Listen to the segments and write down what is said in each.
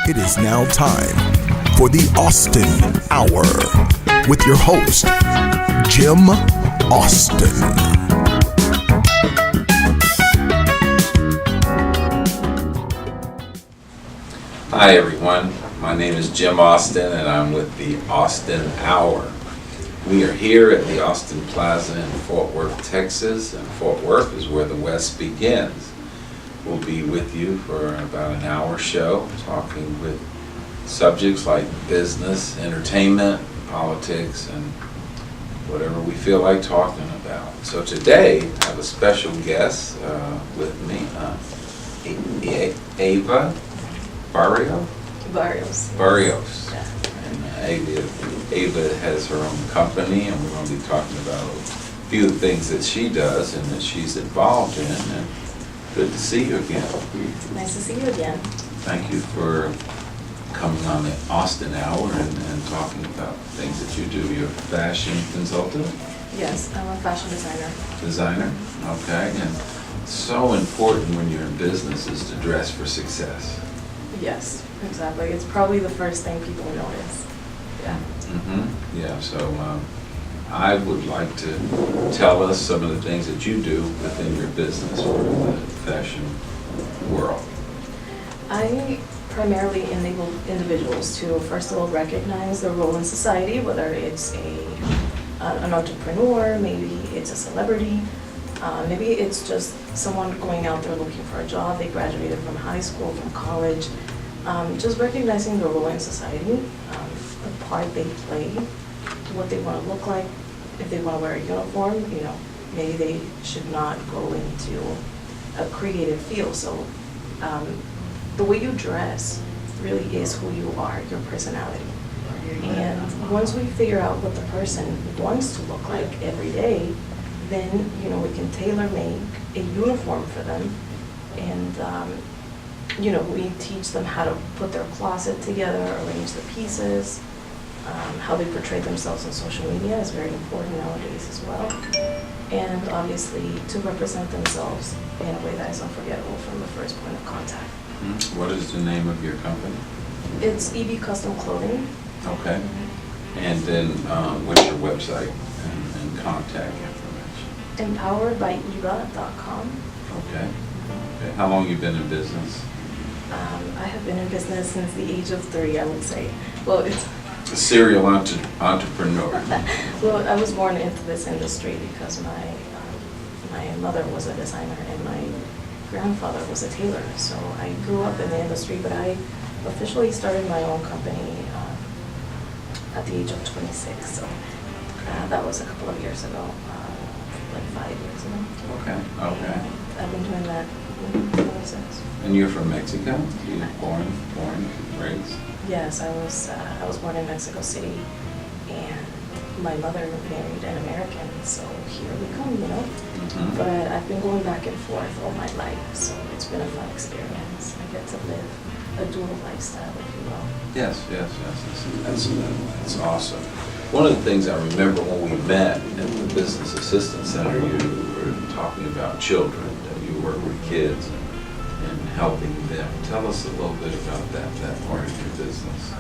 It is now time for the Austin Hour with your host, Jim Austin. Hi everyone, my name is Jim Austin and I'm with the Austin Hour. We are here at the Austin Plaza in Fort Worth, Texas, and Fort Worth is where the West begins. We'll be with you for about an hour show, talking with subjects like business, entertainment, politics, and whatever we feel like talking about. So today, I have a special guest with me, Ava Barrios. Yeah. And Ava has her own company, and we're going to be talking about a few of the things that she does and that she's involved in. And good to see you again. Nice to see you again. Thank you for coming on the Austin Hour and talking about things that you do. You're a fashion consultant? Yes, I'm a fashion designer. Designer? Okay. And so important when you're in business is to dress for success. Yes, exactly. It's probably the first thing people notice. Yeah. Yeah, so I would like to tell us some of the things that you do within your business or in the fashion world. I primarily enable individuals to, first of all, recognize their role in society, whether it's an entrepreneur, maybe it's a celebrity, maybe it's just someone going out there looking for a job. They graduated from high school, from college. Just recognizing their role in society, the part they play, what they want to look like. If they want to wear a uniform, maybe they should not go into a creative field. So the way you dress really is who you are, your personality. And once we figure out what the person wants to look like every day, then we can tailor make a uniform for them. And we teach them how to put their closet together, arrange the pieces. How they portray themselves on social media is very important nowadays as well. And obviously to represent themselves in a way that is unforgettable from the first point of contact. What is the name of your company? It's EB Custom Clothing. Okay. And then what's your website and contact information? Empoweredbyeva.com. Okay. How long have you been in business? I have been in business since the age of 3, I would say. Well, it's A serial entrepreneur. Well, I was born into this industry because my mother was a designer and my grandfather was a tailor. So I grew up in the industry, but I officially started my own company at the age of 26. So that was a couple of years ago, like 5 years ago. Okay. I've been doing that since. And you're from Mexico? You were born, raised? Yes, I was born in Mexico City, and my mother married an American, so here we come, But I've been going back and forth all my life, so it's been a fun experience. I get to live a dual lifestyle, if you will. Yes. That's awesome. One of the things I remember when we met at the Business Assistance Center, you were talking about children, that you work with kids and helping them. Tell us a little bit about that part of your business.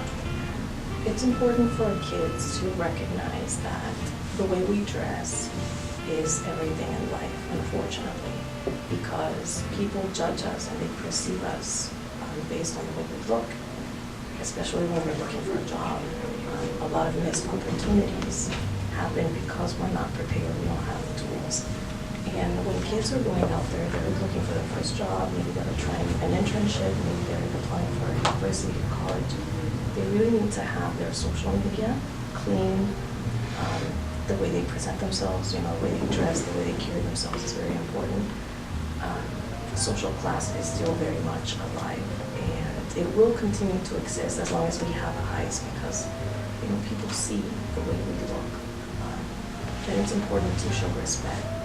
It's important for kids to recognize that the way we dress is everything in life, unfortunately, because people judge us and they perceive us based on the way we look, especially when we're looking for a job. A lot of missed opportunities happen because we're not prepared, we don't have the tools. And when kids are going out there, they're looking for their first job, maybe they're trying an internship, maybe they're applying for a university or college. They really need to have their social media clean. The way they present themselves, the way they dress, the way they carry themselves is very important. Social class is still very much alive, and it will continue to exist as long as we have eyes, because people see the way we look. And it's important to show respect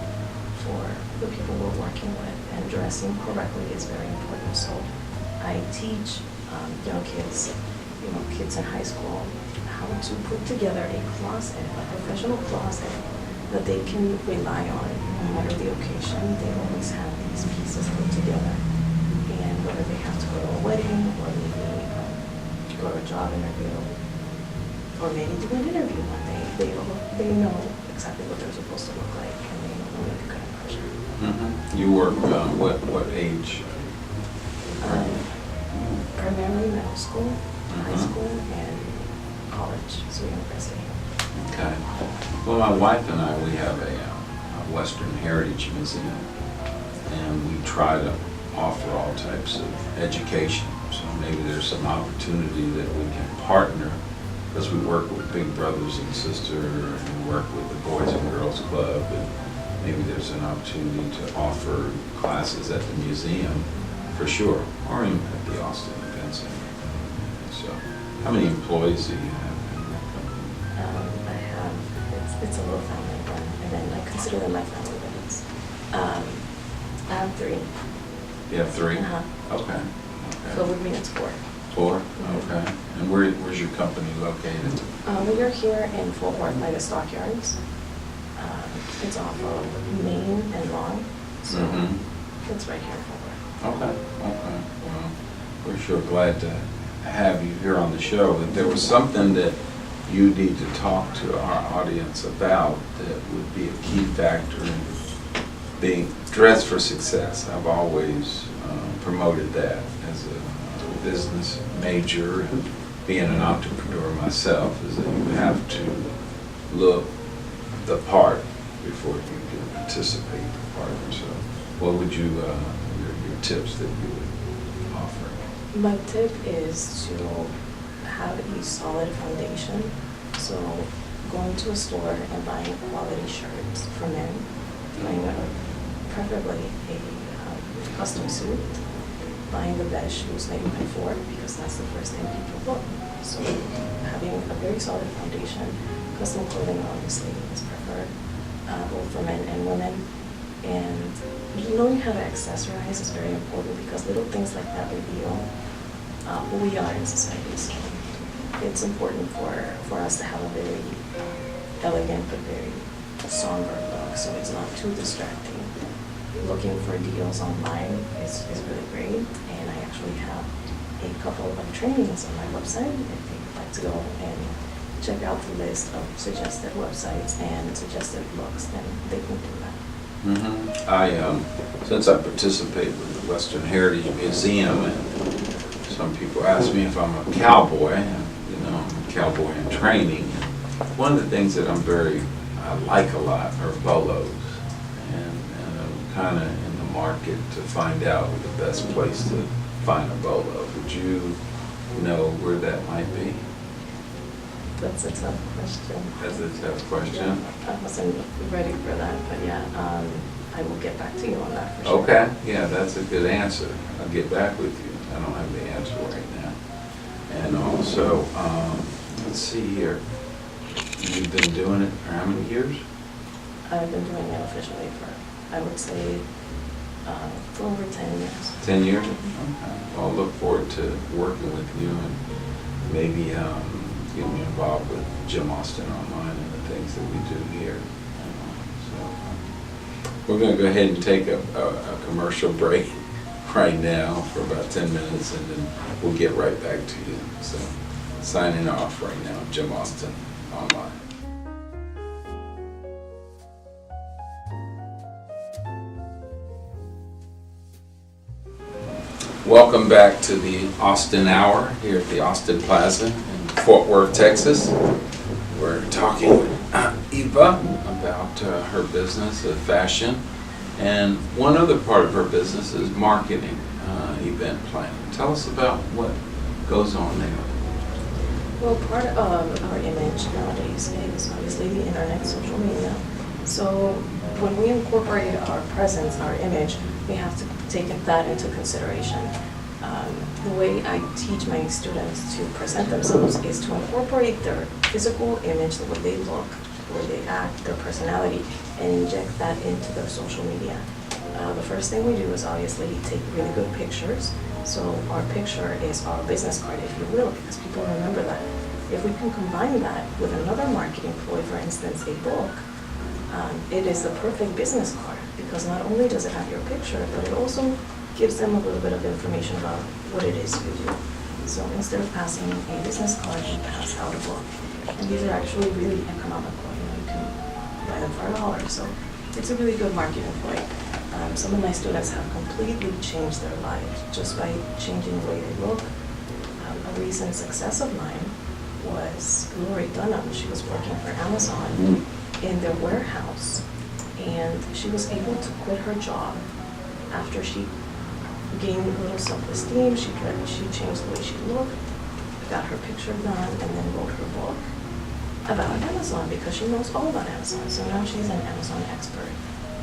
for the people we're working with, and dressing correctly is very important. So I teach young kids, kids in high school, how to put together a closet, a professional closet that they can rely on no matter the occasion. They always have these pieces put together, and whether they have to go to a wedding or maybe job interview, or maybe do an interview one day, they know exactly what they're supposed to look like, and they know they'll make a good impression. You work what age? Primarily middle school, high Mhm. school, and college, so university. Okay. Well, my wife and I, we have a Western Heritage Museum, and we try to offer all types of education. So maybe there's some opportunity that we can partner, because we work with Big Brothers and Sisters, and we work with the Boys and Girls Club, and maybe there's an opportunity to offer classes at the museum, for sure, or even at the Austin Event Center. So, how many employees do you have in that company? I have, it's a little family run, and then I consider them my family business. I have 3. You have 3? Uh-huh. Okay. So Okay. with me, it's 4. 4? Mhm. Okay. And where's your company located? We are here in Fort Worth by the Stockyards. It's off of Main and Long, so Mhm. it's right here in Fort Worth. Okay, okay. Well, we're sure glad to have you here on the show. If there was something that you need to talk to our audience about that would be a key factor in being dressed for success, I've always promoted that as a business major and being an entrepreneur myself, is that you have to look the part before you can participate the part. So what would you, your tips that you would offer? My tip is to have a solid foundation. So going to a store and buying quality shirts for men, buying preferably a custom suit, buying the best shoes that you can afford, because that's the first thing people look. So having a very solid foundation, custom clothing obviously is preferred, both for men and women. And knowing how to accessorize is very important, because little things like that reveal who we are in society. So it's important for us to have a very elegant but very somber look, so it's not too distracting. Looking for deals online is really great, and I actually have a couple of trainings on my website. If you'd like to go and check out the list of suggested websites and suggested looks, then they can do that. Since I participate with the Western Heritage Museum, and some people ask me if I'm a cowboy, and I'm a cowboy in training. One of the things that I like a lot are bolos, and I'm kind of in the market to find out the best place to find a bolo. Would you know where that might be? That's a tough question. That's a tough question. Yeah, I wasn't ready for that, but yeah, I will get back to you on that for sure. Okay, yeah, that's a good answer. I'll get back with you. I don't have the answer right now. And also, let's see here. You've been doing it for how many years? I've been doing it officially for, I would say, for over 10 years. 10 years? Okay. Well, I look forward to working with you and maybe getting me involved with Jim Austin Online and the things that we do here. So we're going to go ahead and take a commercial break right now for about 10 minutes, and then we'll get right back to you. So signing off right now, Jim Austin Online. Welcome back to the Austin Hour here at the Austin Plaza in Fort Worth, Texas. We're talking with Eva about her business of fashion, and one other part of her business is marketing, event planning. Tell us about what goes on there. Well, part of our image nowadays is obviously the internet, social media. So when we incorporate our presence, our image, we have to take that into consideration. The way I teach my students to present themselves is to incorporate their physical image, the way they look, the way they act, their personality, and inject that into their social media. The first thing we do is obviously take really good pictures. So our picture is our business card, if you will, because people remember that. If we can combine that with another marketing ploy, for instance, a book, it is the perfect business card, because not only does it have your picture, but it also gives them a little bit of information about what it is you do. So instead of passing a business card, you pass out a book. And these are actually really economical. You can buy them for $1. So it's a really good marketing point. Some of my students have completely changed their lives just by changing the way they look. A recent success of mine was Lori Dunham. She was working for Amazon in their warehouse, and she was able to quit her job after she gained a little self-esteem. She changed the way she looked, got her picture done, and then wrote her book about Amazon because she knows all about Amazon. So now she's an Amazon expert.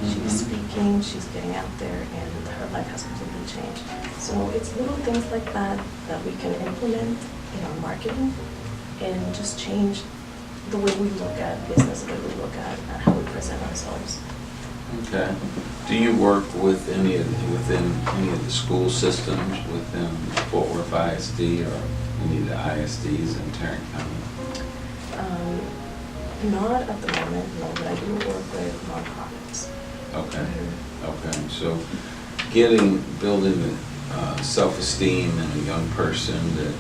She's speaking, she's getting out there, and her life has completely changed. So it's little things like that that we can implement in our marketing and just change the way we look at business, the way we look at how we present ourselves. Okay. Do you work with within any of the school systems within Fort Worth ISD or any of the ISDs in Tarrant County? Not at the moment, no, but I do work with nonprofits. Okay. Okay. So building self-esteem in a young person that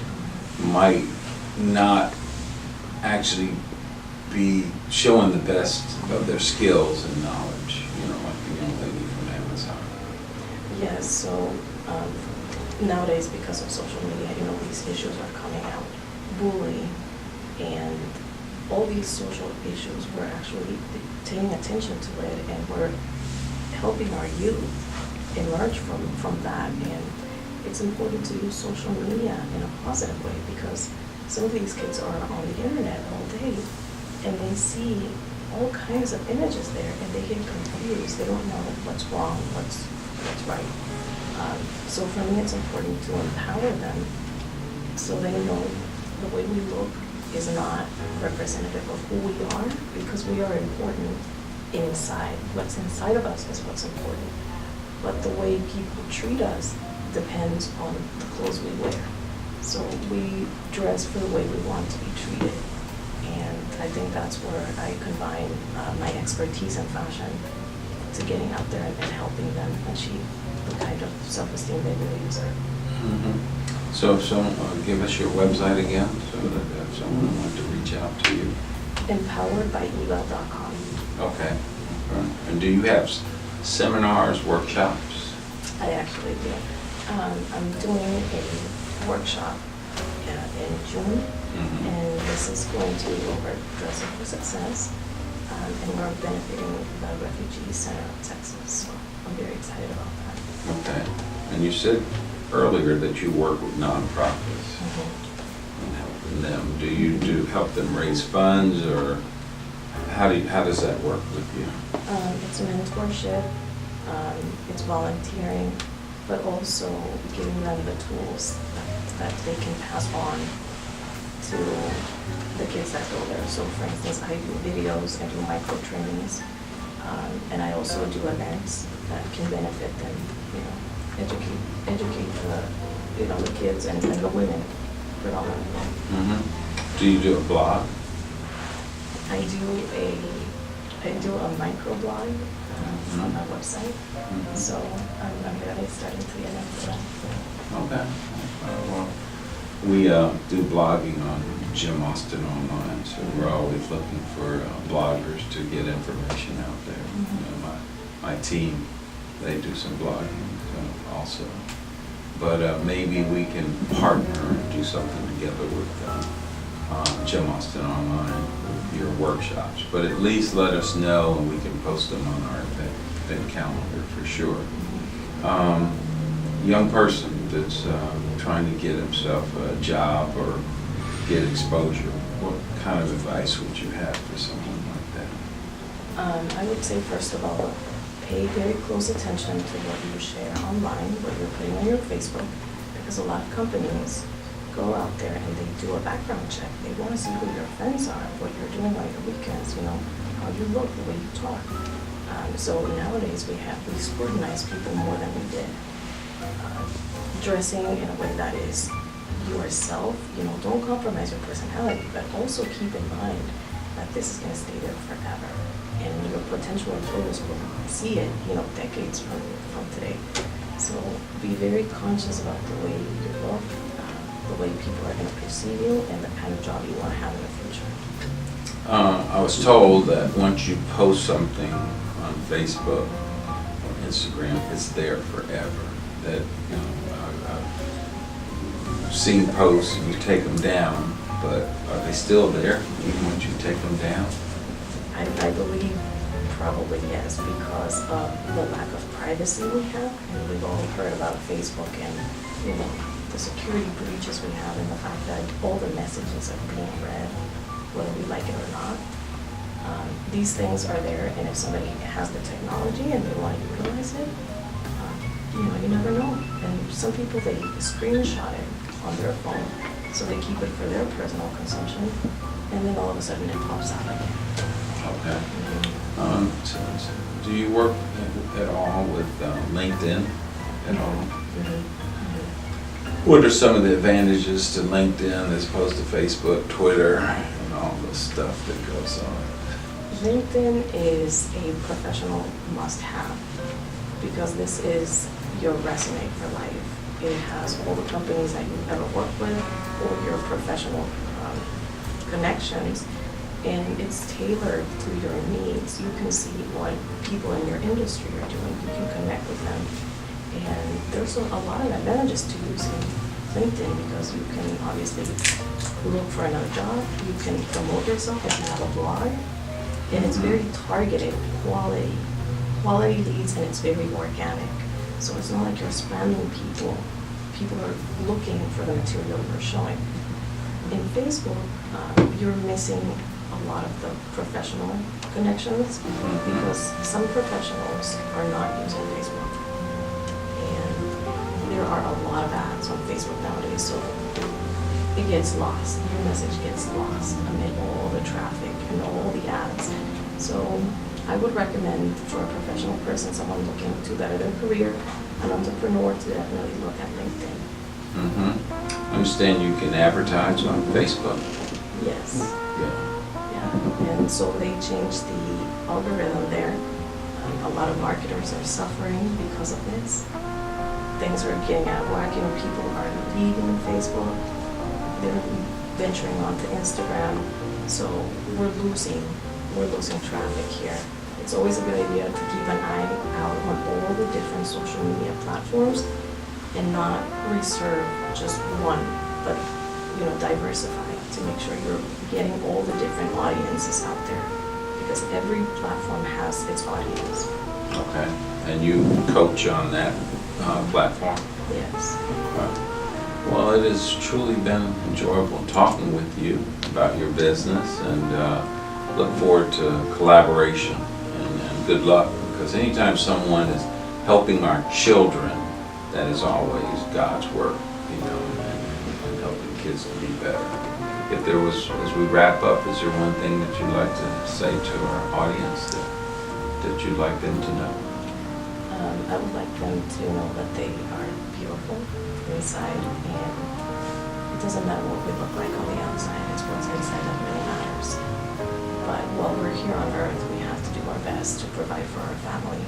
might not actually be showing the best of their skills and knowledge, like the young lady from Amazon. Yes, so nowadays because of social media, these issues are coming out. Bullying and all these social issues, we're actually paying attention to it, and we're helping our youth emerge from that. And it's important to use social media in a positive way because some of these kids are on the internet all day and they see all kinds of images there and they get confused. They don't know what's wrong, what's right. So for me, it's important to empower them so they know the way we look is not representative of who we are, because we are important inside. What's inside of us is what's important. But the way people treat us depends on the clothes we wear. So we dress for the way we want to be treated. And I think that's where I combine my expertise in fashion to getting out there and helping them achieve the kind of self-esteem they really deserve. Mm-hmm. So give us your website again so that if someone wanted to reach out to you. Empoweredbyeval.com. Okay. And do you have seminars, workshops? I actually do. I'm doing a workshop in June, and this is going to be over Dressing for Success, and we're benefiting the Refugee Center of Texas, so I'm very excited about that. Okay. And you said earlier that you work with nonprofits and helping them. Do you help them raise funds, or how does that work with you? It's mentorship, it's volunteering, but also giving them the tools that they can pass on to the kids that go there. So for instance, I do videos, I do micro trainings, and I also do events that can benefit them, educate the kids and the women predominantly. Mm-hmm. Do you do a blog? I do a micro blog on my website, so I'm really starting to get into that. Okay. Well, we do blogging on Jim Austin Online, so we're always looking for bloggers to get information out there. My team, they do some blogging also. But maybe we can partner and do something together with Jim Austin Online with your workshops. But at least let us know and we can post them on our event calendar for sure. Young person that's trying to get himself a job or get exposure, what kind of advice would you have for someone like that? I would say, first of all, pay very close attention to what you share online, what you're putting on your Facebook, because a lot of companies go out there and they do a background check. They want to see who your friends are, what you're doing on your weekends, how you look, the way you talk. So nowadays we scrutinize people more than we did. Dressing in a way that is yourself, don't compromise your personality, but also keep in mind that this is going to stay there forever. And your potential employers will see it, decades from today. So be very conscious about the way you look, the the way people are going to perceive you and the kind of job you want to have in the future. I was told that once you post something on Facebook or Instagram, it's there forever. That, you know, I've seen posts and you take them down, but are they still there even once you take them down? I believe probably yes, because of the lack of privacy we have, and we've all heard about Facebook and, you know, the security breaches we have, and the fact that all the messages are being read, whether we like it or not. These things are there, and if somebody has the technology and they want to utilize it, you know, you never know. And some people, they screenshot it on their phone, so they keep it for their personal consumption, and then all of a sudden it pops out again. Okay. Do you work at all with LinkedIn at all? What are some of the advantages to LinkedIn as opposed to Facebook, Twitter, and all the stuff that goes on? LinkedIn is a professional must-have because this is your resume for life. It has all the companies that you've ever worked with, all your professional connections, and it's tailored to your needs. You can see what people in your industry are doing. You can connect with them. And there's a lot of advantages to using LinkedIn because you can obviously look for another job. You can promote yourself if you have a blog. And it's very targeted, quality leads, and it's very organic. So it's not like you're spamming people. People are looking for the material you're showing. In Facebook, you're missing a lot of the professional connections because some professionals are not using Facebook. And there are a lot of ads on Facebook nowadays, so it gets lost. Your message gets lost amid all the traffic and all the ads. So I would recommend for a professional person, someone looking to better their career, an entrepreneur, to definitely look at LinkedIn. I understand you can advertise on Facebook. Yes. Yeah. And so they changed the algorithm there. A lot of marketers are suffering because of this. Things are getting out of whack. You know, people are leaving Facebook. They're venturing onto Instagram. So we're losing traffic here. It's always a good idea to keep an eye out on all the different social media platforms and not reserve just one, but, you know, diversify to make sure you're getting all the different audiences out there, because every platform has its audience. Okay. And you coach on that platform? Yes. Well, it has truly been enjoyable talking with you about your business, and look forward to collaboration and good luck, because anytime someone is helping our children, that is always God's work, you know, and helping kids to be better. If there was, as we wrap up, is there one thing that you'd like to say to our audience that you'd like them to know? I would like them to know that they are beautiful inside, and it doesn't matter what we look like on the outside, it's what's inside that really matters. But while we're here on earth, we have to do our best to provide for our family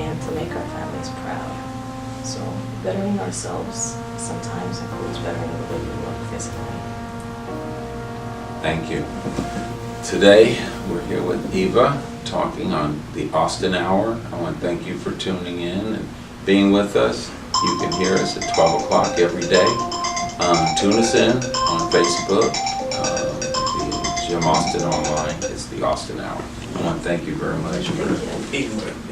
and to make our families proud. So bettering ourselves sometimes includes bettering the way we look physically. Thank you. Today, we're here with Eva, talking on the Austin Hour. I want to thank you for tuning in and being with us. You can hear us at 12 o'clock every day. Tune us in on Facebook, the Jim Austin Online. It's the Austin Hour. I want to thank you very much for being with us.